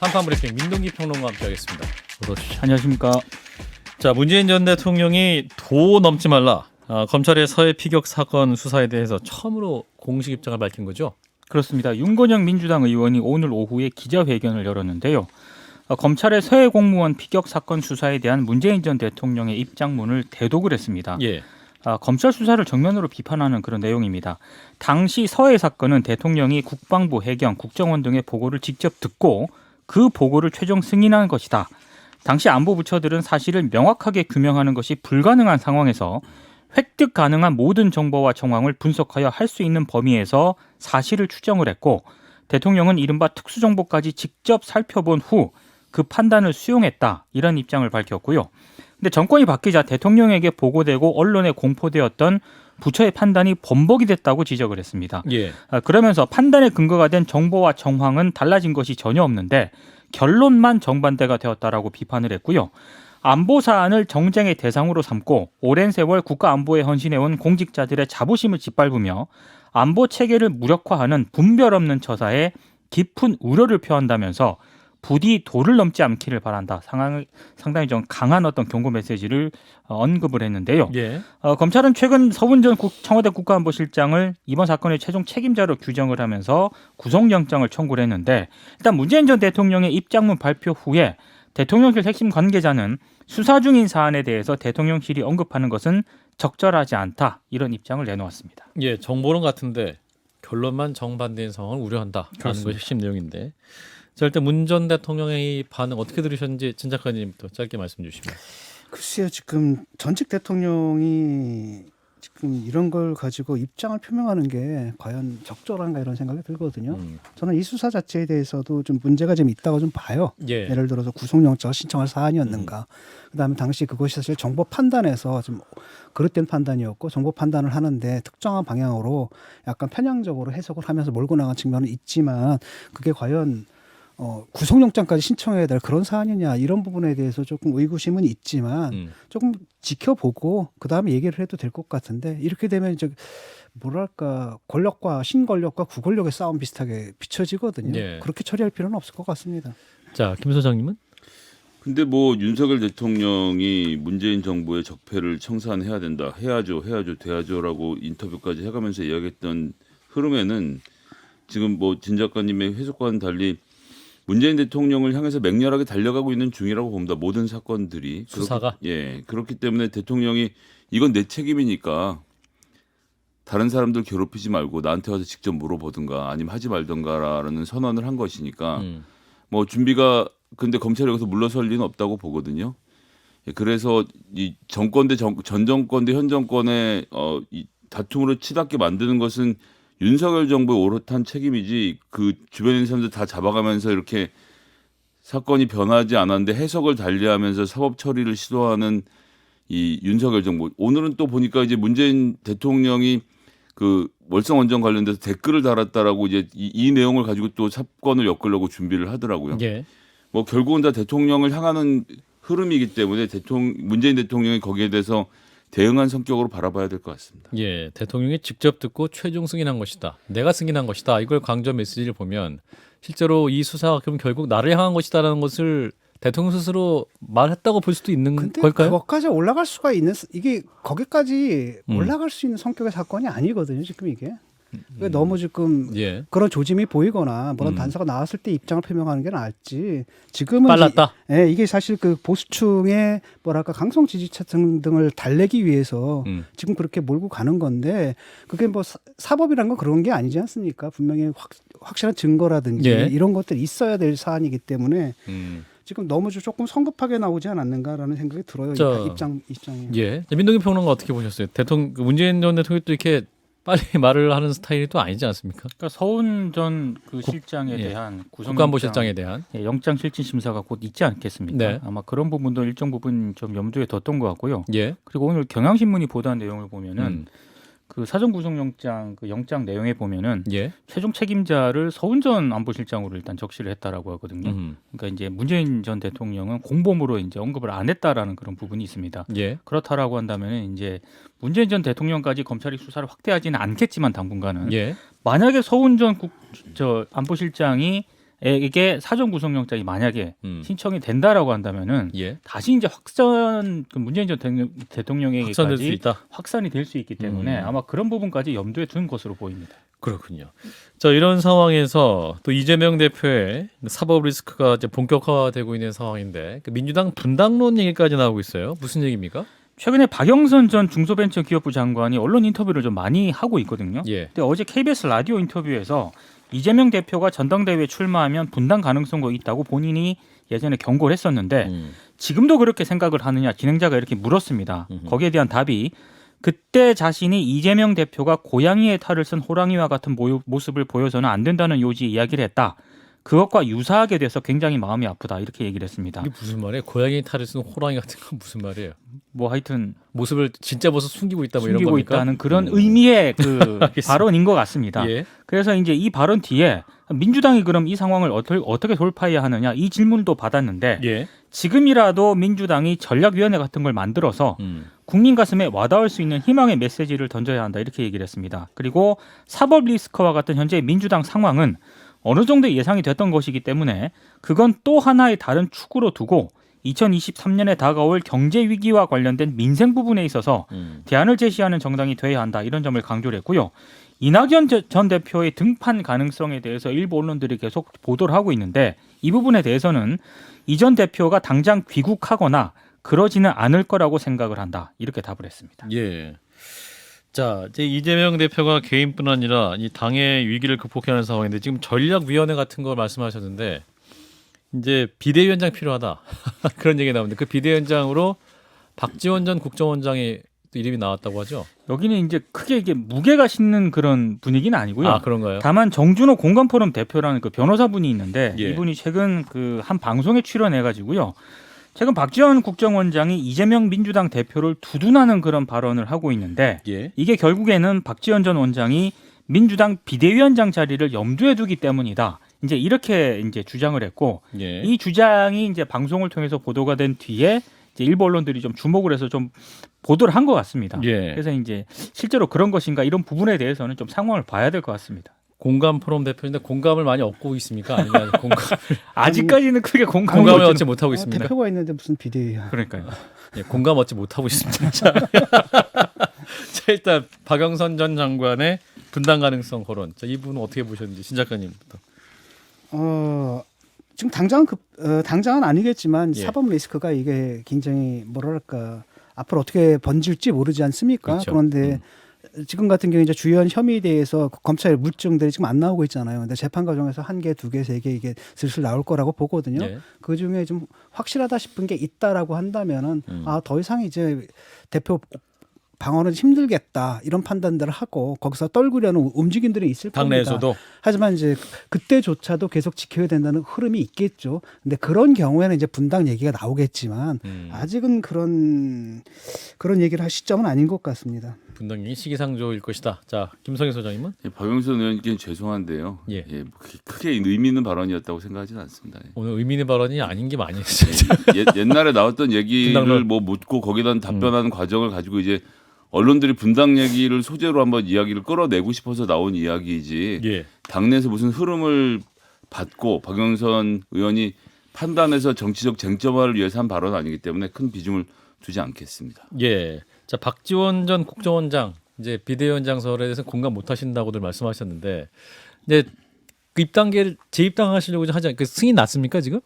한판브리핑 민동기 평론가와 함께하겠습니다. 어서 오십시오. 안녕하십니까. 자, 문재인 전 대통령이 도 넘지 말라. 검찰의 서해 피격 사건 수사에 대해서 처음으로 공식 입장을 밝힌 거죠? 그렇습니다. 윤건영 민주당 의원이 오늘 오후에 기자회견을 열었는데요. 검찰의 서해 공무원 피격 사건 수사에 대한 문재인 전 대통령의 입장문을 대독을 했습니다. 예. 검찰 수사를 정면으로 비판하는 그런 내용입니다. 당시 서해 사건은 대통령이 국방부, 해경, 국정원 등의 보고를 직접 듣고 그 보고를 최종 승인한 것이다. 당시 안보 부처들은 사실을 명확하게 규명하는 것이 불가능한 상황에서 획득 가능한 모든 정보와 정황을 분석하여 할 수 있는 범위에서 사실을 추정을 했고 대통령은 이른바 특수정보까지 직접 살펴본 후 그 판단을 수용했다. 이런 입장을 밝혔고요. 근데 정권이 바뀌자 대통령에게 보고되고 언론에 공포되었던 부처의 판단이 번복이 됐다고 지적을 했습니다. 예. 그러면서 판단의 근거가 된 정보와 정황은 달라진 것이 전혀 없는데 결론만 정반대가 되었다라고 비판을 했고요. 안보 사안을 정쟁의 대상으로 삼고 오랜 세월 국가 안보에 헌신해온 공직자들의 자부심을 짓밟으며 안보 체계를 무력화하는 분별 없는 처사에 깊은 우려를 표한다면서 부디 도를 넘지 않기를 바란다. 상당히 좀 강한 어떤 경고 메시지를 언급을 했는데요. 예. 검찰은 최근 서훈 전 청와대 국가안보실장을 이번 사건의 최종 책임자로 규정을 하면서 구속영장을 청구를 했는데 일단 문재인 전 대통령의 입장문 발표 후에 대통령실 핵심 관계자는 수사 중인 사안에 대해서 대통령실이 언급하는 것은 적절하지 않다. 이런 입장을 내놓았습니다. 예, 정보론 같은데 결론만 정반대인 상황을 우려한다라는 그렇습니다. 것이 핵심 내용인데. 자, 일단 문 전 대통령의 반응 어떻게 들으셨는지 진 작가님부터 짧게 말씀 주시면. 글쎄요, 지금 전직 대통령이 지금 이런 걸 가지고 입장을 표명하는 게 과연 적절한가 이런 생각이 들거든요. 저는 이 수사 자체에 대해서도 좀 문제가 좀 있다고 좀 봐요. 예. 예를 들어서 구속영장을 신청할 사안이었는가. 그다음에 당시 그것이 사실 정보 판단에서 좀 그릇된 판단이었고 정보 판단을 하는데 특정한 방향으로 약간 편향적으로 해석을 하면서 몰고 나간 측면은 있지만 그게 과연 구속영장까지 신청해야 될 그런 사안이냐 이런 부분에 대해서 조금 의구심은 있지만 조금 지켜보고 그 다음에 얘기를 해도 될 것 같은데 이렇게 되면 이제 뭐랄까 권력과 신권력과 구권력의 싸움 비슷하게 비춰지거든요. 예. 그렇게 처리할 필요는 없을 것 같습니다. 자, 김 소장님은? 근데 뭐 윤석열 대통령이 문재인 정부의 적폐를 청산해야 된다, 해야죠, 돼야죠라고 인터뷰까지 해가면서 이야기했던 흐름에는 지금 뭐 진 작가님의 해석과는 달리 문재인 대통령을 향해서 맹렬하게 달려가고 있는 중이라고 봅니다. 모든 사건들이 수사가? 그렇기 때문에 대통령이 이건 내 책임이니까 다른 사람들 괴롭히지 말고 나한테 와서 직접 물어보든가 아니면 하지 말든가라는 선언을 한 것이니까 뭐 준비가 근데 검찰이 여기서 물러설 리는 없다고 보거든요. 그래서 이 정권 대 전 정권 대 현 정권의 이 다툼으로 치닫게 만드는 것은 윤석열 정부의 오롯한 책임이지 그 주변에 있는 사람들 다 잡아가면서 이렇게 사건이 변하지 않았는데 해석을 달리하면서 사법 처리를 시도하는 이 윤석열 정부. 오늘은 또 보니까 이제 문재인 대통령이 그 월성 원전 관련돼서 댓글을 달았다라고 이제 이 내용을 가지고 또 사건을 엮으려고 준비를 하더라고요. 예. 뭐 결국은 다 대통령을 향하는 흐름이기 때문에 문재인 대통령이 거기에 대해서 대응한 성격으로 바라봐야 될 것 같습니다. 예, 대통령이 직접 듣고 최종 승인한 것이다. 내가 승인한 것이다. 이걸 강조 메시지를 보면 실제로 이 수사가 그럼 결국 나를 향한 것이다라는 것을 대통령 스스로 말했다고 볼 수도 있는 근데 걸까요? 그것까지 올라갈 수가 있는 이게 거기까지 올라갈 수 있는 성격의 사건이 아니거든요. 지금 이게 그러니까 너무 지금 예. 그런 조짐이 보이거나 그런 단서가 나왔을 때 입장을 표명하는 게 나을지 지금은 빨랐다. 이게 사실 그 보수층의 뭐랄까 강성 지지층 등을 달래기 위해서 지금 그렇게 몰고 가는 건데 그게 뭐 사법이란 건 그런 게 아니지 않습니까? 분명히 확실한 증거라든지 예. 이런 것들이 있어야 될 사안이기 때문에 지금 너무 조금 성급하게 나오지 않았는가라는 생각이 들어요. 입장이. 예. 민동기 평론가 어떻게 보셨어요? 문재인 전 대통령이 또 이렇게 빨리 말을 하는 스타일이 또 아니지 않습니까? 그러니까 서훈 전 그 실장에 대한 국가안보실장에 대한 영장 실질 심사가 곧 있지 않겠습니까? 네. 아마 그런 부분도 일정 부분 좀 염두에 뒀던 것 같고요. 예. 그리고 오늘 경향신문이 보도한 내용을 보면은 그 사전 구속영장 그 영장 내용에 보면은 예. 최종 책임자를 서훈 전 안보실장으로 일단 적시를 했다라고 하거든요. 그러니까 이제 문재인 전 대통령은 공범으로 이제 언급을 안 했다라는 그런 부분이 있습니다. 예. 그렇다라고 한다면 이제 문재인 전 대통령까지 검찰이 수사를 확대하지는 않겠지만 당분간은 예. 만약에 서훈 전 안보실장이 에게 사전 구속영장이 만약에 신청이 된다라고 한다면은 예. 다시 이제 확전 그 문재인 전 대통령에게까지 확산될 수 있다. 확산이 될 수 있기 때문에 아마 그런 부분까지 염두에 둔 것으로 보입니다. 그렇군요. 자, 이런 상황에서 또 이재명 대표의 사법 리스크가 이제 본격화되고 있는 상황인데 그 민주당 분당론 얘기까지 나오고 있어요. 무슨 얘기입니까? 최근에 박영선 전 중소벤처기업부 장관이 언론 인터뷰를 좀 많이 하고 있거든요. 예. 근데 어제 KBS 라디오 인터뷰에서 이재명 대표가 전당대회에 출마하면 분당 가능성도 있다고 본인이 예전에 경고를 했었는데 지금도 그렇게 생각을 하느냐 진행자가 이렇게 물었습니다. 거기에 대한 답이 그때 자신이 이재명 대표가 고양이의 탈을 쓴 호랑이와 같은 모습을 보여서는 안 된다는 요지 이야기를 했다. 그것과 유사하게 돼서 굉장히 마음이 아프다 이렇게 얘기를 했습니다. 이게 무슨 말이에요? 고양이 탈을 쓰는 호랑이 같은 건 무슨 말이에요? 뭐 하여튼 모습을 진짜 모습 숨기고 있다 뭐 이런 숨기고 겁니까? 있다는 그런 의미의 그 발언인 것 같습니다. 예. 그래서 이제 이 발언 뒤에 민주당이 그럼 이 상황을 어떻게 돌파해야 하느냐 이 질문도 받았는데 예. 지금이라도 민주당이 전략위원회 같은 걸 만들어서 국민 가슴에 와닿을 수 있는 희망의 메시지를 던져야 한다 이렇게 얘기를 했습니다. 그리고 사법 리스크와 같은 현재 민주당 상황은 어느 정도 예상이 됐던 것이기 때문에 그건 또 하나의 다른 축으로 두고 2023년에 다가올 경제 위기와 관련된 민생 부분에 있어서 대안을 제시하는 정당이 돼야 한다 이런 점을 강조를 했고요. 이낙연 전 대표의 등판 가능성에 대해서 일부 언론들이 계속 보도를 하고 있는데 이 부분에 대해서는 이 전 대표가 당장 귀국하거나 그러지는 않을 거라고 생각을 한다 이렇게 답을 했습니다. 예. 자, 이제 이재명 대표가 개인뿐 아니라 이 당의 위기를 극복해야 하는 상황인데 지금 전략위원회 같은 걸 말씀하셨는데 이제 비대위원장 필요하다 그런 얘기 나오는데 그 비대위원장으로 박지원 전 국정원장의 이름이 나왔다고 하죠. 여기는 이제 크게 이게 무게가 싣는 그런 분위기는 아니고요. 아, 그런가요? 다만 정준호 공감포럼 대표라는 그 변호사분이 있는데 예. 이분이 최근 그 한 방송에 출연해가지고요. 최근 박지원 국정원장이 이재명 민주당 대표를 두둔하는 그런 발언을 하고 있는데 예. 이게 결국에는 박지원 전 원장이 민주당 비대위원장 자리를 염두에 두기 때문이다. 이제 이렇게 이제 주장을 했고 예. 이 주장이 이제 방송을 통해서 보도가 된 뒤에 이제 일부 언론들이 좀 주목을 해서 좀 보도를 한 것 같습니다. 예. 그래서 이제 실제로 그런 것인가 이런 부분에 대해서는 좀 상황을 봐야 될 것 같습니다. 공감 포럼 대표인데 공감을 많이 얻고 있습니까? 아니면 아직까지는 크게 공감을 공감을 얻지 못하고 있습니까? 대표가 있는데 무슨 비대위야. 그러니까요. 예, 공감 얻지 못하고 있습니다. 자, 일단 박영선 전 장관의 분당 가능성 거론. 자, 이 부분은 어떻게 보셨는지 신 작가님부터. 지금 당장은 아니겠지만 예. 사법 리스크가 이게 굉장히 뭐랄까 앞으로 어떻게 번질지 모르지 않습니까? 그렇죠. 그런데 지금 같은 경우에 이제 주요한 혐의에 대해서 검찰의 물증들이 지금 안 나오고 있잖아요. 근데 재판 과정에서 1개, 2개, 3개 이게 슬슬 나올 거라고 보거든요. 예. 그 중에 좀 확실하다 싶은 게 있다라고 한다면은 더 이상 이제 대표 방어는 힘들겠다 이런 판단들을 하고 거기서 떨구려는 움직임들이 있을 겁니다. 당내에서도 하지만 이제 그때조차도 계속 지켜야 된다는 흐름이 있겠죠. 근데 그런 경우에는 이제 분당 얘기가 나오겠지만 아직은 그런 얘기를 할 시점은 아닌 것 같습니다. 분당이 시기상조일 것이다. 자, 김성희 소장님은 예, 박영선 의원님께 죄송한데요. 예. 예, 크게 의미 있는 발언이었다고 생각하지는 않습니다. 예. 오늘 의미 있는 발언이 아닌 게 많이 있어요. 옛날에 나왔던 얘기를 분당론. 뭐 묻고 거기다 답변하는 과정을 가지고 이제 언론들이 분당 얘기를 소재로 한번 이야기를 끌어내고 싶어서 나온 이야기이지 예. 당내에서 무슨 흐름을 받고 박영선 의원이 판단해서 정치적 쟁점화를 위해서 한 발언은 아니기 때문에 큰 비중을 두지 않겠습니다. 예. 자, 박지원 전 국정원장 이제 비대위원장 설에 대해서 공감 못 하신다고들 말씀하셨는데 이제 그 입당계를 재입당하시려고 하지 그 승인 났습니까, 지금?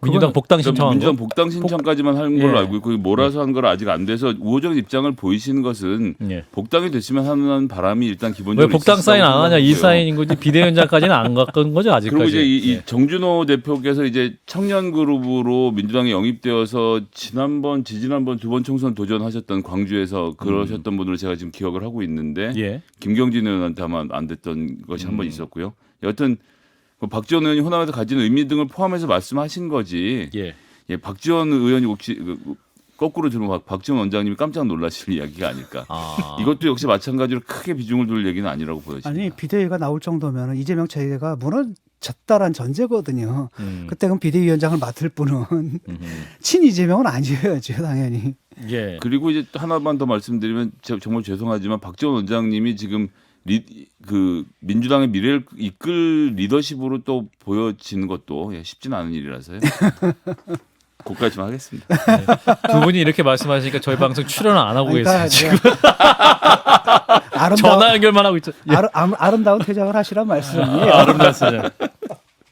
민주당 복당 신청한 민주당 거. 복당 신청까지만 한 걸로 예. 알고 있고 몰아서 한 걸 아직 안 돼서 우호적 입장을 보이시는 것은 예. 복당이 됐으면 하는 바람이 일단 왜 기본적으로 복당 사인 안 하냐? 이 생각하고요. 사인인 거지 비대위원장까지는 안 갔던 거죠 아직까지. 그리고 이제 이 예. 정준호 대표께서 이제 청년 그룹으로 민주당에 영입되어서 지지난번 두 번 총선 도전하셨던 광주에서 그러셨던 분으로 제가 지금 기억을 하고 있는데 예. 김경진 의원한테 아마 안 됐던 것이 한 번 있었고요. 여하튼 박지원 의원이 호남에서 가진 의미 등을 포함해서 말씀하신 거지. 예. 예, 박지원 의원이 혹시 거꾸로 들으면 박지원 원장님이 깜짝 놀라실 이야기가 아닐까. 아. 이것도 역시 마찬가지로 크게 비중을 둘 얘기는 아니라고 보여집니다. 아니 비대위가 나올 정도면 이재명 체제가 무너졌다란 전제거든요. 그때 그럼 비대위원장을 맡을 분은 친 이재명은 아니어야죠 당연히. 예. 그리고 이제 또 하나만 더 말씀드리면 정말 죄송하지만 박지원 원장님이 지금 그 민주당의 미래를 이끌 리더십으로 또 보여지는 것도 쉽지는 않은 일이라서요. 거기까지만 하겠습니다. 네. 두 분이 이렇게 말씀하시니까 저희 방송 출연 안 하고 계세요. 지금 전화 연결만 하고 있죠. 예. 아름다운 퇴장을 하시란 말씀이에요. 아름다웠어요.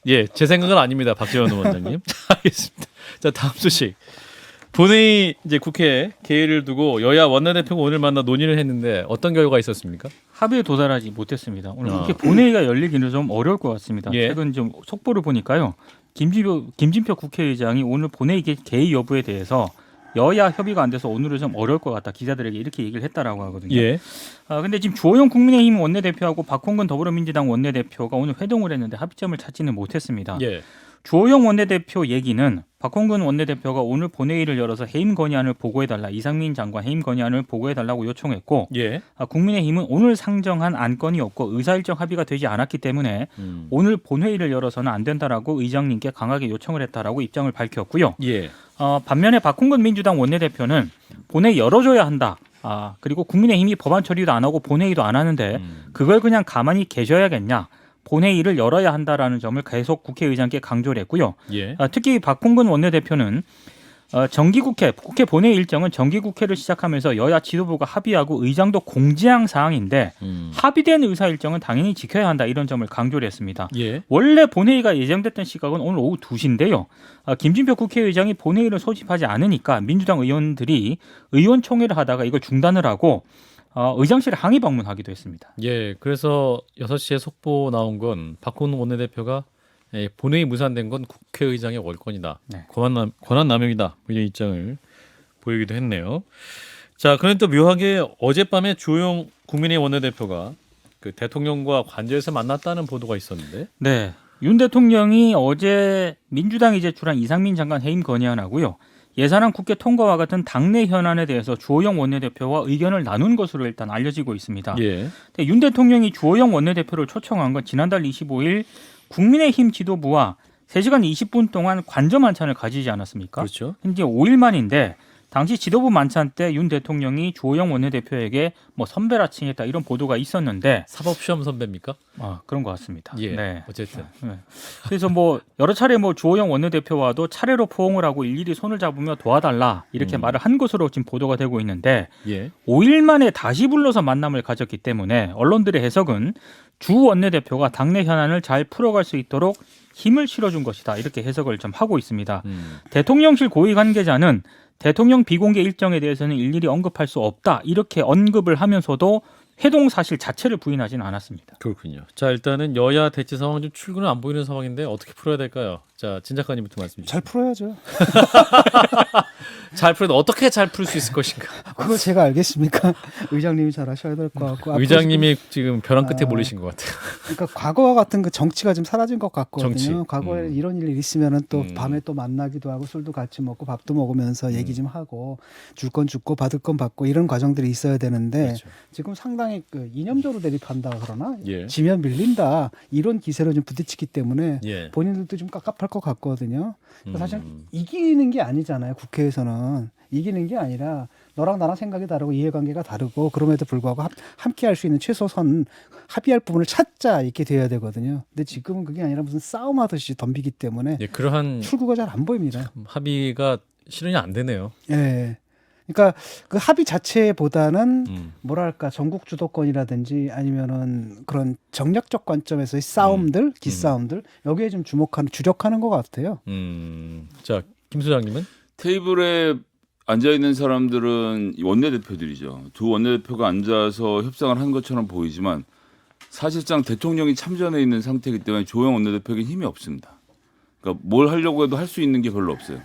예, 제 생각은 아닙니다, 박지원 의원장님. 알겠습니다. 자, 다음 소식. 본회의 이제 국회 개의를 두고 여야 원내대표가 오늘 만나 논의를 했는데 어떤 결과가 있었습니까? 합의에 도달하지 못했습니다. 오늘 국회 본회의가 열리기는 좀 어려울 것 같습니다. 예. 최근 좀 속보를 보니까요. 김진표 국회의장이 오늘 본회의 개의 여부에 대해서 여야 협의가 안 돼서 오늘은 좀 어려울 것 같다. 기자들에게 이렇게 얘기를 했다라고 하거든요. 예. 근데 지금 주호영 국민의힘 원내대표하고 박홍근 더불어민주당 원내대표가 오늘 회동을 했는데 합의점을 찾지는 못했습니다. 예. 주호영 원내대표 얘기는 박홍근 원내대표가 오늘 본회의를 열어서 해임 건의안을 보고해달라, 이상민 장관 해임 건의안을 보고해달라고 요청했고 예. 국민의힘은 오늘 상정한 안건이 없고 의사일정 합의가 되지 않았기 때문에 오늘 본회의를 열어서는 안 된다라고 의장님께 강하게 요청을 했다라고 입장을 밝혔고요. 예. 반면에 박홍근 민주당 원내대표는 본회의 열어줘야 한다. 그리고 국민의힘이 법안 처리도 안 하고 본회의도 안 하는데 그걸 그냥 가만히 계셔야겠냐. 본회의를 열어야 한다라는 점을 계속 국회의장께 강조를 했고요. 예. 특히 박홍근 원내대표는 정기국회 본회의 일정은 정기국회를 시작하면서 여야 지도부가 합의하고 의장도 공지한 사항인데 합의된 의사 일정은 당연히 지켜야 한다 이런 점을 강조를 했습니다. 예. 원래 본회의가 예정됐던 시각은 오늘 오후 2시인데요. 김진표 국회의장이 본회의를 소집하지 않으니까 민주당 의원들이 의원총회를 하다가 이걸 중단을 하고 의장실에 항의 방문하기도 했습니다. 예. 그래서 6시에 속보 나온 건 박홍근 원내대표가 본회의 무산된 건 국회의장의 월권이다. 네. 권한 남용이다. 이런 입장을 보이기도 했네요. 자, 그런데 또 묘하게 어젯밤에 주호영 국민의힘 원내대표가 그 대통령과 관저에서 만났다는 보도가 있었는데. 네. 윤 대통령이 어제 민주당이 제출한 이상민 장관 해임 건의안하고요. 예산안 국회 통과와 같은 당내 현안에 대해서 주호영 원내대표와 의견을 나눈 것으로 일단 알려지고 있습니다. 예. 윤 대통령이 주호영 원내대표를 초청한 건 지난달 25일 국민의힘 지도부와 3시간 20분 동안 관저 만찬을 가지지 않았습니까? 그렇죠. 이제 5일 만인데 당시 지도부 만찬 때 윤 대통령이 주호영 원내대표에게 뭐 선배라 칭했다 이런 보도가 있었는데 사법시험 선배입니까? 그런 것 같습니다. 예. 네. 어쨌든. 네. 그래서 뭐 여러 차례 뭐 주호영 원내대표와도 차례로 포옹을 하고 일일이 손을 잡으며 도와달라 이렇게 말을 한 것으로 지금 보도가 되고 있는데 예. 5일 만에 다시 불러서 만남을 가졌기 때문에 언론들의 해석은 주 원내대표가 당내 현안을 잘 풀어갈 수 있도록 힘을 실어준 것이다 이렇게 해석을 좀 하고 있습니다. 대통령실 고위 관계자는 대통령 비공개 일정에 대해서는 일일이 언급할 수 없다 이렇게 언급을 하면서도 회동 사실 자체를 부인하지는 않았습니다. 그렇군요. 자, 일단은 여야 대치 상황 좀 출구는 안 보이는 상황인데 어떻게 풀어야 될까요? 자, 진 작가님부터 말씀 주시죠. 잘 풀어야죠. 잘 풀어도 어떻게 잘 풀 수 있을 것인가? 그거 제가 알겠습니까? 의장님이 잘 하셔야 될 것 같고. 의장님이 지금 벼랑 끝에 몰리신 것 같아요. 그러니까 과거와 같은 그 정치가 좀 사라진 것 같거든요. 정치. 과거에 이런 일이 있으면은 또 밤에 또 만나기도 하고 술도 같이 먹고 밥도 먹으면서 얘기 좀 하고 줄 건 주고 받을 건 받고 이런 과정들이 있어야 되는데 그렇죠. 지금 상당히 그 이념적으로 대립한다 그러나 예. 지면 밀린다 이런 기세로 좀 부딪히기 때문에 예. 본인들도 좀 깝깝할 것 같거든요. 사실 이기는 게 아니잖아요. 국회에서는 이기는 게 아니라 너랑 나랑 생각이 다르고 이해관계가 다르고 그럼에도 불구하고 함께 할 수 있는 최소선 합의할 부분을 찾자 이렇게 돼야 되거든요. 근데 지금은 그게 아니라 무슨 싸움하듯이 덤비기 때문에 예, 그러한 출구가 잘 안 보입니다. 합의가 실현이 안 되네요. 예. 그러니까 그 합의 자체보다는 뭐랄까 전국 주도권이라든지 아니면은 그런 정략적 관점에서의 싸움들, 기싸움들 여기에 좀 주력하는 것 같아요. 자, 김 소장님은 테이블에 앉아 있는 사람들은 원내대표들이죠. 두 원내대표가 앉아서 협상을 한 것처럼 보이지만 사실상 대통령이 참전해 있는 상태이기 때문에 조영 원내대표에게 힘이 없습니다. 그러니까 뭘 하려고 해도 할 수 있는 게 별로 없어요.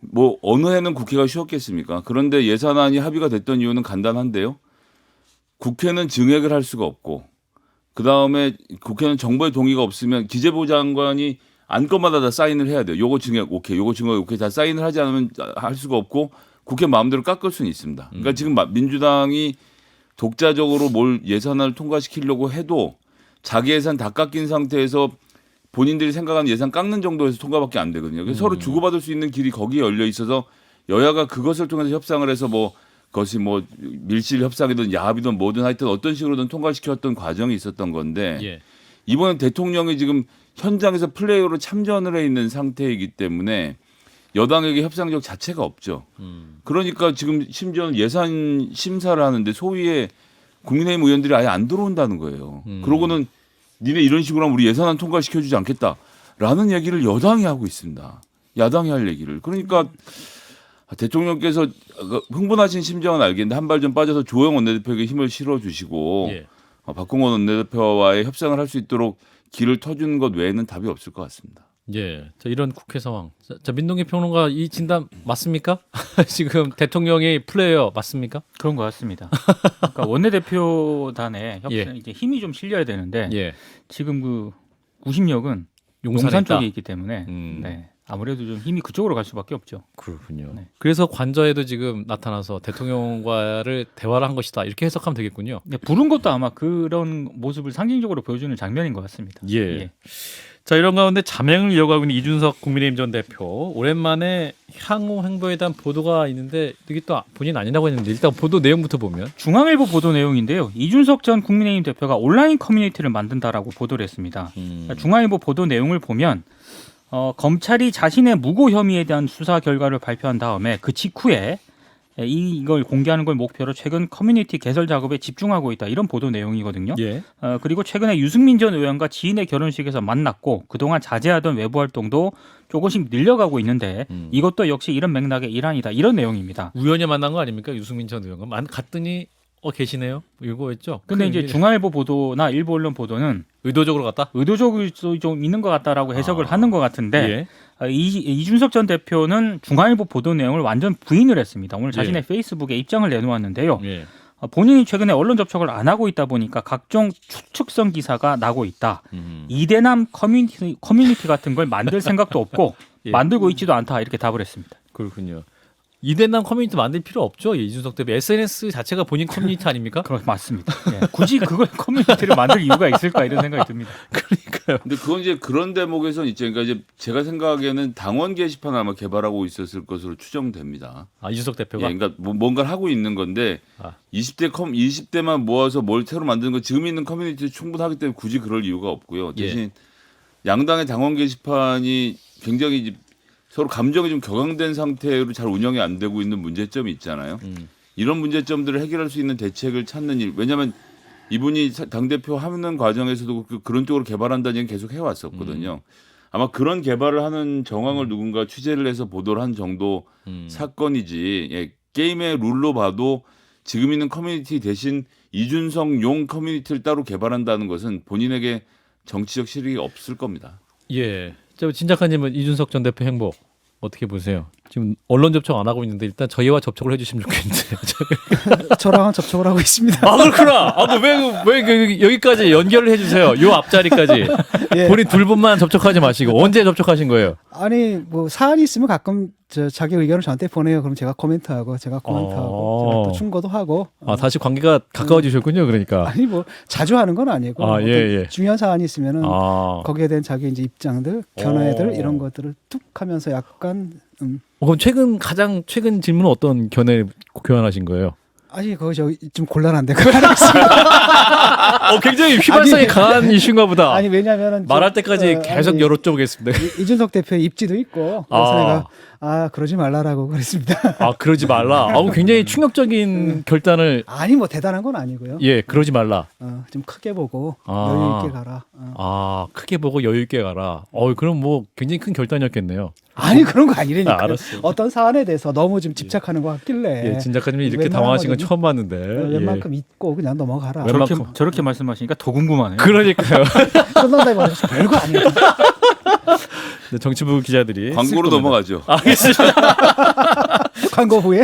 뭐 어느 해는 국회가 쉬었겠습니까? 그런데 예산안이 합의가 됐던 이유는 간단한데요. 국회는 증액을 할 수가 없고 그다음에 국회는 정부의 동의가 없으면 기재부 장관이 안건마다 다 사인을 해야 돼요. 요거 증액 오케이, 요거 증액 오케이 다 사인을 하지 않으면 할 수가 없고 국회 마음대로 깎을 수는 있습니다. 그러니까 지금 민주당이 독자적으로 뭘 예산안을 통과시키려고 해도 자기 예산 다 깎인 상태에서 본인들이 생각하는 예산 깎는 정도에서 통과밖에 안 되거든요. 그래서 서로 주고받을 수 있는 길이 거기에 열려 있어서 여야가 그것을 통해서 협상을 해서 뭐 그것이 뭐 밀실 협상이든 야합이든 뭐든 하여튼 어떤 식으로든 통과시켰던 과정이 있었던 건데 예. 이번엔 대통령이 지금 현장에서 플레이어로 참전을 해 있는 상태이기 때문에 여당에게 협상력 자체가 없죠. 그러니까 지금 심지어 예산 심사를 하는데 소위에 국민의힘 의원들이 아예 안 들어온다는 거예요. 그러고는 니네 이런 식으로 하면 우리 예산안 통과시켜주지 않겠다라는 얘기를 여당이 하고 있습니다. 야당이 할 얘기를. 그러니까 대통령께서 흥분하신 심정은 알겠는데 한 발 좀 빠져서 조영 원내대표에게 힘을 실어주시고 예. 박홍원 원내대표와의 협상을 할 수 있도록 길을 터주는 것 외에는 답이 없을 것 같습니다. 예. 자, 이런 국회 상황. 자, 민동기 평론가 이 진단 맞습니까? 지금 대통령이 플레이어 맞습니까? 그런 것 같습니다. 그러니까 원내대표단에 협상 예. 이제 힘이 좀 실려야 되는데 예. 지금 그 구심역은 용산에 용산 있다? 쪽에 있기 때문에 네, 아무래도 좀 힘이 그쪽으로 갈 수밖에 없죠. 그렇군요. 네. 그래서 관저에도 지금 나타나서 대통령과를 대화를 한 것이다. 이렇게 해석하면 되겠군요. 네, 부른 것도 아마 그런 모습을 상징적으로 보여주는 장면인 것 같습니다. 예. 자, 이런 가운데 자맹을 이어가고 있는 이준석 국민의힘 전 대표 오랜만에 향후 행보에 대한 보도가 있는데 이게 또 본인 아니라고 했는데 일단 보도 내용부터 보면 중앙일보 보도 내용인데요. 이준석 전 국민의힘 대표가 온라인 커뮤니티를 만든다라고 보도를 했습니다. 그러니까 중앙일보 보도 내용을 보면 검찰이 자신의 무고 혐의에 대한 수사 결과를 발표한 다음에 그 직후에 이걸 공개하는 걸 목표로 최근 커뮤니티 개설 작업에 집중하고 있다. 이런 보도 내용이거든요. 예. 그리고 최근에 유승민 전 의원과 지인의 결혼식에서 만났고 그동안 자제하던 외부 활동도 조금씩 늘려가고 있는데 이것도 역시 이런 맥락의 일환이다. 이런 내용입니다. 우연히 만난 거 아닙니까? 유승민 전 의원과 갔더니 계시네요. 이거였죠. 근데 이제 중앙일보 보도나 일부 언론 보도는 의도적으로 갔다? 의도적으로 좀 있는 것 같다라고 해석을 하는 것 같은데 예. 이준석 전 대표는 중앙일보 보도 내용을 완전 부인을 했습니다. 오늘 자신의 페이스북에 입장을 내놓았는데요. 예. 본인이 최근에 언론 접촉을 안 하고 있다 보니까 각종 추측성 기사가 나고 있다. 이대남 커뮤니티 같은 걸 만들 생각도 없고 예. 만들고 있지도 않다. 이렇게 답을 했습니다. 그렇군요. 이대남 커뮤니티 만들 필요 없죠. 이준석 대표 SNS 자체가 본인 커뮤니티 아닙니까? 그렇 맞습니다. 예. 굳이 그걸 커뮤니티를 만들 이유가 있을까 이런 생각이 듭니다. 그러니까요. 근데 그건 이제 그런 대목에서는 있죠. 그러니까 이제 제가 생각하기에는 당원 게시판을 아마 개발하고 있었을 것으로 추정됩니다. 이준석 예, 대표가 그러니까 뭔가를 하고 있는 건데 20대만 모아서 뭘 새로 만드는 거 지금 있는 커뮤니티 충분하기 때문에 굳이 그럴 이유가 없고요. 대신 양당의 당원 게시판이 굉장히 이제 서로 감정이 좀 격앙된 상태로 잘 운영이 안 되고 있는 문제점이 있잖아요. 이런 문제점들을 해결할 수 있는 대책을 찾는 일. 왜냐하면 이분이 당대표 하는 과정에서도 그런 쪽으로 개발한다는 얘기 계속 해왔었거든요. 아마 그런 개발을 하는 정황을 누군가 취재를 해서 보도를 한 정도 사건이지 게임의 룰로 봐도 지금 있는 커뮤니티 대신 이준석 용 커뮤니티를 따로 개발한다는 것은 본인에게 정치적 실익이 없을 겁니다. 예. 진 작가님은 이준석 전 대표 행보 어떻게 보세요? 지금 언론 접촉 안 하고 있는데 일단 저희와 접촉을 해주시면 좋겠는데. 저랑은 접촉을 하고 있습니다. 그렇구나. 왜 여기까지 연결을 해주세요. 요 앞자리까지. 예. 본인 둘분만 접촉하지 마시고 언제 접촉하신 거예요? 아니 뭐 사안이 있으면 가끔 자기 의견을 저한테 보내요. 그럼 제가 코멘트하고 제가 제가 또 충고도 하고. 다시 관계가 가까워지셨군요. 그러니까. 아니 뭐 자주 하는 건 아니고 예. 중요한 사안이 있으면은 거기에 대한 자기 이제 입장들, 견해들 이런 것들을 툭 하면서 약간 그럼 가장 최근 질문은 어떤 견해 교환하신 거예요? 아니 그거 좀 곤란한데 그거 하겠습니다. 굉장히 휘발성이 강한 이슈인가 보다. 아니 왜냐면은 말할 때까지 계속 여쭤보겠습니다. 이준석 대표의 입지도 있고 그래서 내가 그러지 말라라고 그랬습니다. 그러지 말라. 굉장히 충격적인 결단을. 아니 뭐 대단한 건 아니고요. 예, 그러지 말라. 좀 크게 보고 여유 있게 가라. 크게 보고 여유 있게 가라. 그럼 뭐 굉장히 큰 결단이었겠네요. 아니 그런 거 아니라니까. 알았어요. 어떤 사안에 대해서 너무 좀 집착하는 것 같길래. 진 작가님이 이렇게 당황하신 건 처음 봤는데. 웬만큼 잊고 그냥 넘어가라. 저렇게 말씀하시니까 더 궁금하네요. 그러니까요. 끝난다 이거 별거 아니야. 정치부 기자들이 광고로 넘어가죠. 알겠습니다. 광고 후에.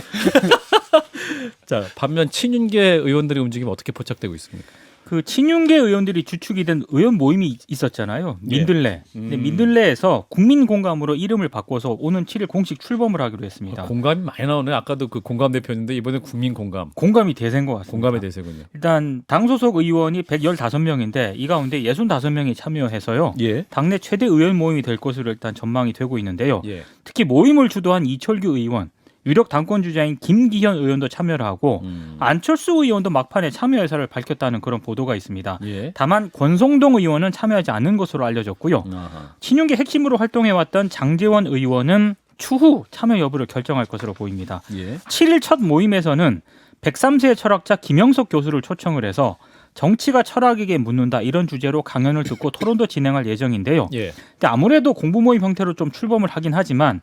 자, 반면 친윤계 의원들의 움직임은 어떻게 포착되고 있습니까? 그 친윤계 의원들이 주축이 된 의원 모임이 있었잖아요. 민들레. 근데 민들레에서 국민 공감으로 이름을 바꿔서 오는 7일 공식 출범을 하기로 했습니다. 공감이 많이 나오네. 아까도 그 공감 대표였는데 이번에 국민 공감. 공감이 대세인 것 같습니다. 공감의 대세군요. 일단 당 소속 의원이 115명인데 이 가운데 65명이 참여해서요. 당내 최대 의원 모임이 될 것으로 일단 전망이 되고 있는데요. 특히 모임을 주도한 이철규 의원, 유력 당권 주자인 김기현 의원도 참여를 하고 음. 안철수 의원도 막판에 참여 의사를 밝혔다는 그런 보도가 있습니다. 예. 다만 권성동 의원은 참여하지 않은 것으로 알려졌고요. 아하. 친윤계 핵심으로 활동해왔던 장제원 의원은 추후 참여 여부를 결정할 것으로 보입니다. 예. 7일 첫 모임에서는 103세 철학자 김영석 교수를 초청을 해서 정치가 철학에게 묻는다 이런 주제로 강연을 듣고 토론도 진행할 예정인데요. 예. 근데 아무래도 공부 모임 형태로 좀 출범을 하긴 하지만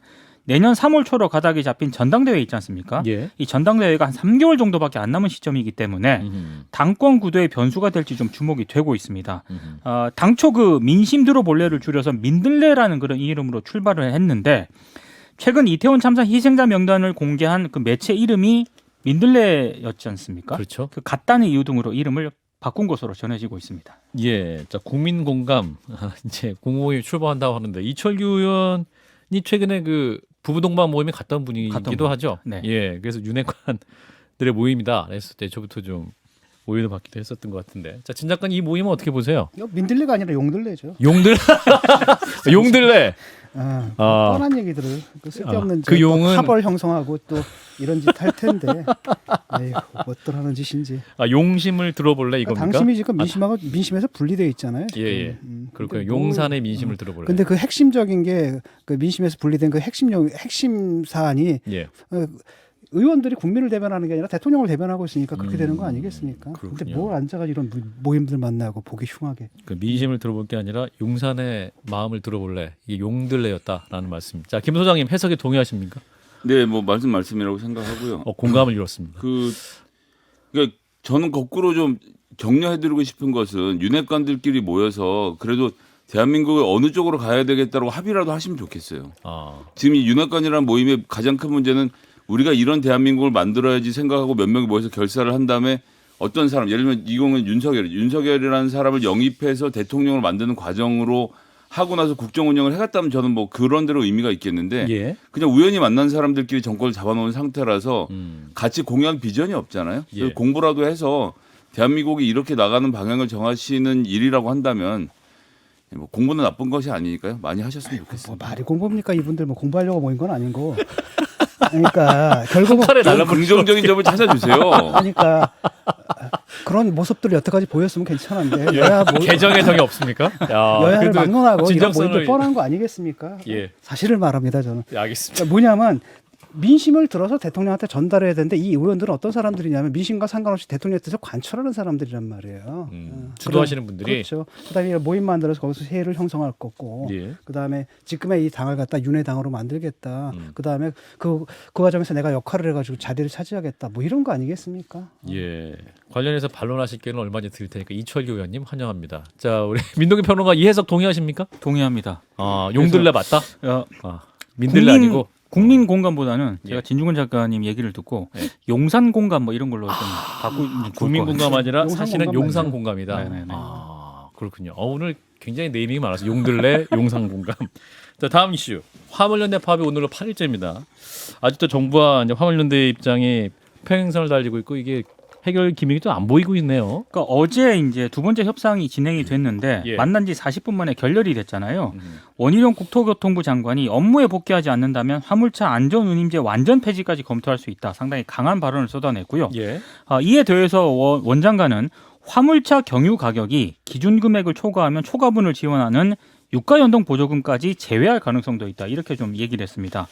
내년 3월 초로 가닥이 잡힌 전당대회 있지 않습니까? 예. 이 전당대회가 한 3개월 정도밖에 안 남은 시점이기 때문에 당권 구도의 변수가 될지 좀 주목이 되고 있습니다. 당초 그 민심드로 본래를 줄여서 민들레라는 그런 이름으로 출발을 했는데 최근 이태원 참사 희생자 명단을 공개한 그 매체 이름이 민들레였지 않습니까? 그렇죠. 그 같다는 이유 등으로 이름을 바꾼 것으로 전해지고 있습니다. 예. 자, 국민 공감 이제 공모임 출범한다고 하는데 이철규 의원이 최근에 그 부부 동반 모임에 갔던 분이기도 하죠. 네. 예. 그래서 윤핵관들의 모임이다. 했을 때 저부터 좀 오해도 받기도 했었던 것 같은데. 자, 진 작가님 이 모임은 어떻게 보세요? 이거 민들레가 아니라 용들레죠. 용들 용들래. 뻔한 얘기들을 그 쓸데없는 그 용은- 파벌 형성하고 또 이런 짓 할 텐데 에이구, 뭣들 하는 짓인지. 용심을 들어볼래 이겁니까? 당심이 지금 민심에서 분리되어 있잖아요. 지금. 예, 예. 그렇군요. 근데 뭐- 용산의 민심을 들어볼래. 근데 그 핵심적인 게 그 민심에서 분리된 그 핵심 사안이 예. 의원들이 국민을 대변하는 게 아니라 대통령을 대변하고 있으니까 그렇게 되는 거 아니겠습니까? 그렇군요. 근데 뭘 앉아가지고 이런 모임들 만나고 보기 흉하게. 그 민심을 들어볼 게 아니라 용산의 마음을 들어볼래. 이게 용들레였다라는 말씀. 자, 김 소장님 해석에 동의하십니까? 네, 뭐 말씀이라고 생각하고요. 공감을 이뤘습니다. 그러니까 저는 거꾸로 좀 격려해드리고 싶은 것은 윤핵관들끼리 모여서 그래도 대한민국의 어느 쪽으로 가야 되겠다고 합의라도 하시면 좋겠어요. 지금 이 윤핵관이라는 모임의 가장 큰 문제는 우리가 이런 대한민국을 만들어야지 생각하고 몇 명이 모여서 결사를 한 다음에 어떤 사람, 예를 들면 이공은 윤석열이라는 사람을 영입해서 대통령을 만드는 과정으로 하고 나서 국정 운영을 해갔다면 저는 뭐 그런 대로 의미가 있겠는데 예. 그냥 우연히 만난 사람들끼리 정권을 잡아놓은 상태라서 같이 공유한 비전이 없잖아요. 예. 그래서 공부라도 해서 대한민국이 이렇게 나가는 방향을 정하시는 일이라고 한다면 뭐 공부는 나쁜 것이 아니니까요. 많이 하셨으면 좋겠습니다. 뭐 말이 공부입니까? 이분들 뭐 공부하려고 모인 건 아니고. 그러니까 결국은 칼에 좀 날라버리면 긍정적인 점을 찾아주세요. 그러니까 그런 모습들이 여태까지 보였으면 괜찮은데 여야 뭐 개정의 정이 없습니까? 야, 여야를 그래도 막론하고 이런 진정성을- 모임도 뻔한 거 아니겠습니까? 예. 사실을 말합니다 저는. 예, 알겠습니다. 그러니까 뭐냐면 민심을 들어서 대통령한테 전달해야 되는데 이 의원들은 어떤 사람들이냐면 민심과 상관없이 대통령의 뜻을 관철하는 사람들이란 말이에요. 주도하시는 그럼- 분들이. 그렇죠. 그다음에 모임 만들어서 거기서 세를 형성할 거고, 예. 그다음에 지금의 이 당을 갖다 윤회 당으로 만들겠다. 그다음에 그 과정에서 내가 역할을 해가지고 자리를 차지하겠다. 뭐 이런 거 아니겠습니까? 예. 관련해서 반론하실 기회는 얼마든지 드릴 테니까 이철규 의원님 환영합니다. 자, 우리 민동기 평론가 이 해석 동의하십니까? 동의합니다. 용들레 맞다? 민들레 아니고. 국민 공감보다는 예. 제가 진중권 작가님 얘기를 듣고 예. 용산 공감 뭐 이런 걸로 좀 바꾸면 국민 공감 아니라 용산 사실은 공감 용산 맞네요. 공감이다. 네네네. 그렇군요. 오늘 굉장히 네이밍이 많아서 용들레 용산 공감. 자, 다음 이슈. 화물연대 파업이 오늘로 8일째입니다. 아직도 정부와 이제 화물연대 입장이 평행선을 달리고 있고 이게 해결 기미가 좀 안 보이고 있네요. 그러니까 어제 이제 두 번째 협상이 진행이 됐는데 예. 만난 지 40분 만에 결렬이 됐잖아요. 원희룡 국토교통부 장관이 업무에 복귀하지 않는다면 화물차 안전운임제 완전 폐지까지 검토할 수 있다. 상당히 강한 발언을 쏟아냈고요. 예. 이에 더해서 원 장관은 화물차 경유 가격이 기준 금액을 초과하면 초과분을 지원하는 유가연동 보조금까지 제외할 가능성도 있다. 이렇게 좀 얘기를 했습니다.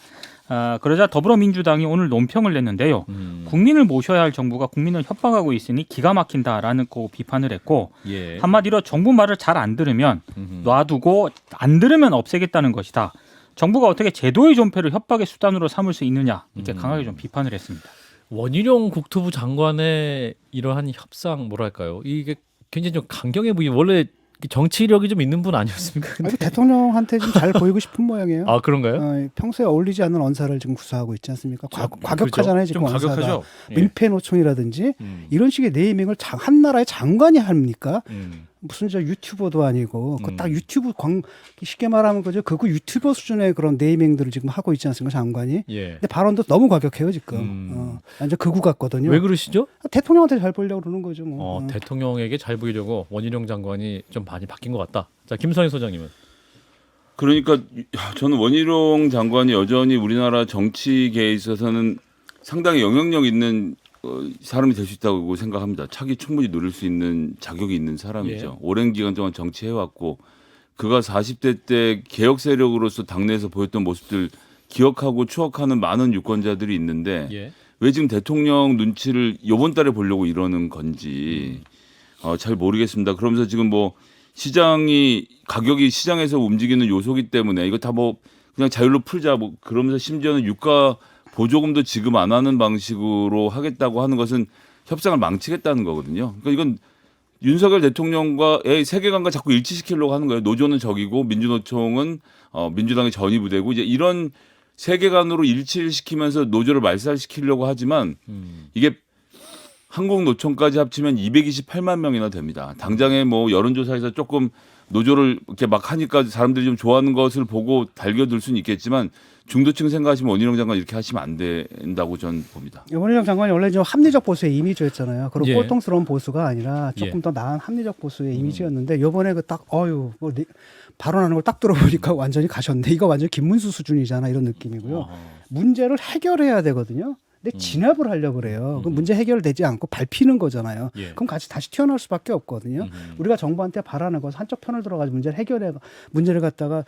그러자 더불어민주당이 오늘 논평을 냈는데요. 국민을 모셔야 할 정부가 국민을 협박하고 있으니 기가 막힌다라는 거 비판을 했고 예. 한마디로 정부 말을 잘 안 들으면 놔두고 안 들으면 없애겠다는 것이다. 정부가 어떻게 제도의 존폐를 협박의 수단으로 삼을 수 있느냐 이렇게 강하게 좀 비판을 했습니다. 원희룡 국토부 장관의 이러한 협상 뭐랄까요? 이게 굉장히 좀 강경해 보이. 원래 정치력이 좀 있는 분 아니었습니까? 근데 대통령한테 좀 잘 보이고 싶은 모양이에요. 그런가요? 평소에 어울리지 않는 언사를 지금 구사하고 있지 않습니까? 과격하잖아요 그렇죠? 지금 좀 언사가. 과격하죠. 예. 민폐노총이라든지 이런 식의 네이밍을 한 나라의 장관이 합니까? 음. 무슨 저 유튜버도 아니고 그 딱 유튜브 쉽게 말하면 그죠 극우 유튜버 수준의 그런 네이밍들을 지금 하고 있지 않습니까 장관이? 예. 근데 발언도 너무 과격해요 지금. 완전 극우 같거든요. 왜 그러시죠? 대통령한테 잘 보이려고 그러는 거죠 뭐. 대통령에게 잘 보이려고 원희룡 장관이 좀 많이 바뀐 것 같다. 자, 김선희 소장님은. 그러니까 저는 원희룡 장관이 여전히 우리나라 정치계에 있어서는 상당히 영향력 있는 사람이 될 수 있다고 생각합니다. 차기 충분히 누릴 수 있는 자격이 있는 사람이죠. 오랜 기간 동안 정치해왔고 그가 40대 때 개혁 세력으로서 당내에서 보였던 모습들 기억하고 추억하는 많은 유권자들이 있는데 예. 왜 지금 대통령 눈치를 이번 달에 보려고 이러는 건지 잘 모르겠습니다. 그러면서 지금 뭐 시장이 가격이 시장에서 움직이는 요소기 때문에 이거 다 뭐 그냥 자율로 풀자 뭐 그러면서 심지어는 유가 보조금도 지금 안 하는 방식으로 하겠다고 하는 것은 협상을 망치겠다는 거거든요. 그러니까 이건 윤석열 대통령과의 세계관과 자꾸 일치시키려고 하는 거예요. 노조는 적이고 민주노총은 민주당의 전위부대고 이제 이런 세계관으로 일치를 시키면서 노조를 말살시키려고 하지만 이게 한국노총까지 합치면 228만 명이나 됩니다. 당장에 뭐 여론조사에서 조금 노조를 이렇게 막 하니까 사람들이 좀 좋아하는 것을 보고 달겨들 수는 있겠지만 중도층 생각하시면 원희룡 장관 이렇게 하시면 안 된다고 저는 봅니다. 원희룡 장관이 원래 좀 합리적 보수의 이미지였잖아요. 그런 예. 꼴통스러운 보수가 아니라 조금 예. 더 나은 합리적 보수의 이미지였는데 이번에 그 딱 발언하는 걸 딱 들어보니까 완전히 가셨네. 이거 완전 김문수 수준이잖아 이런 느낌이고요. 문제를 해결해야 되거든요. 근데 진압을 하려고 그래요. 그럼 문제 해결되지 않고 밟히는 거잖아요. 예. 그럼 같이 다시 튀어나올 수밖에 없거든요. 우리가 정부한테 바라는 것은 한쪽 편을 들어가지고 문제를 갖다가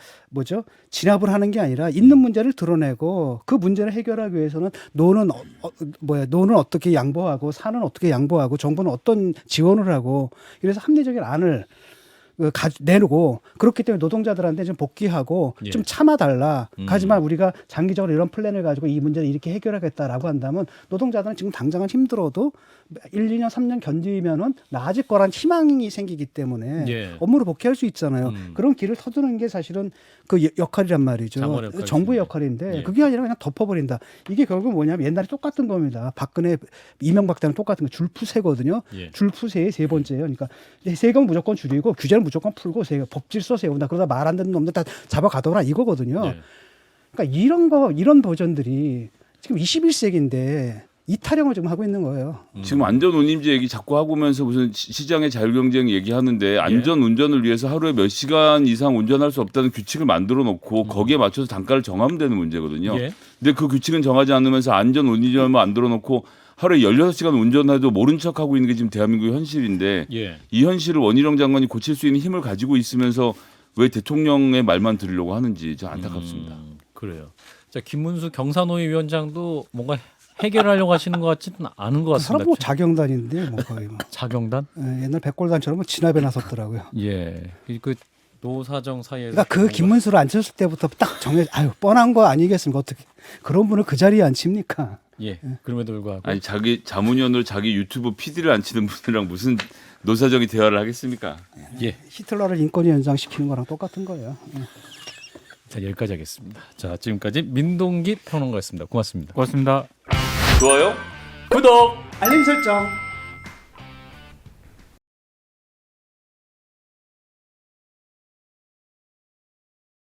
진압을 하는 게 아니라 있는 문제를 드러내고 그 문제를 해결하기 위해서는 노는 어떻게 양보하고 산은 어떻게 양보하고 정부는 어떤 지원을 하고 이래서 합리적인 안을 내놓고 그렇기 때문에 노동자들한테 좀 복귀하고 예. 좀 참아달라. 하지만 우리가 장기적으로 이런 플랜을 가지고 이 문제를 이렇게 해결하겠다라고 한다면 노동자들은 지금 당장은 힘들어도 1, 2년, 3년 견디면은 나아질 거란 희망이 생기기 때문에 예. 업무를 복귀할 수 있잖아요. 그런 길을 터두는 게 사실은 그 역할이란 말이죠. 장관의 역할이죠. 정부의 역할인데 예. 그게 아니라 그냥 덮어버린다. 이게 결국 뭐냐면 옛날에 똑같은 겁니다. 박근혜, 이명박 때는 똑같은 거 줄푸세거든요. 예. 줄푸세의 세 번째예요. 그러니까 세금 무조건 줄이고 규제는 무조건 풀고 법질서 세운다. 그러다 말 안 듣는 놈들 다 잡아가더라 이거거든요. 예. 그러니까 이런 버전들이 지금 21세기인데 이타령을 지금 하고 있는 거예요. 지금 안전운임제 얘기 자꾸 하고 오면서 무슨 시장의 자율경쟁 얘기하는데 안전운전을 위해서 하루에 몇 시간 이상 운전할 수 없다는 규칙을 만들어 놓고 거기에 맞춰서 단가를 정하면 되는 문제거든요. 예. 근데 그 규칙은 정하지 않으면서 안전운임제만 만들어 놓고 하루에 16시간 운전해도 모른 척하고 있는 게 지금 대한민국의 현실인데 예. 이 현실을 원희룡 장관이 고칠 수 있는 힘을 가지고 있으면서 왜 대통령의 말만 들으려고 하는지 저 안타깝습니다. 그래요. 자, 김문수 경사노위 위원장도 뭔가 해결하려고 하시는 것 같지는 않은 것 그 사람 같습니다. 뭐 자경단인데 뭐 거의 뭐. 자경단? 옛날 백골단처럼 뭐 진압에 나섰더라고요. 예. 그 노사정 사이에서 그러니까 그 뭔가- 김문수를 앉혔을 때부터 딱 뻔한 거 아니겠습니까? 어떻게 그런 분을 그 자리에 앉힙니까? 예. 그럼에도 불구하고 아니 자기 자문위원으로 자기 유튜브 PD를 앉히는 분이랑 무슨 노사정이 대화를 하겠습니까? 예. 히틀러를 인권위 연장시키는 거랑 똑같은 거예요. 자, 여기까지 하겠습니다. 자, 지금까지 민동기 평론가였습니다. 고맙습니다. 고맙습니다. 좋아요? 구독! 알림 설정.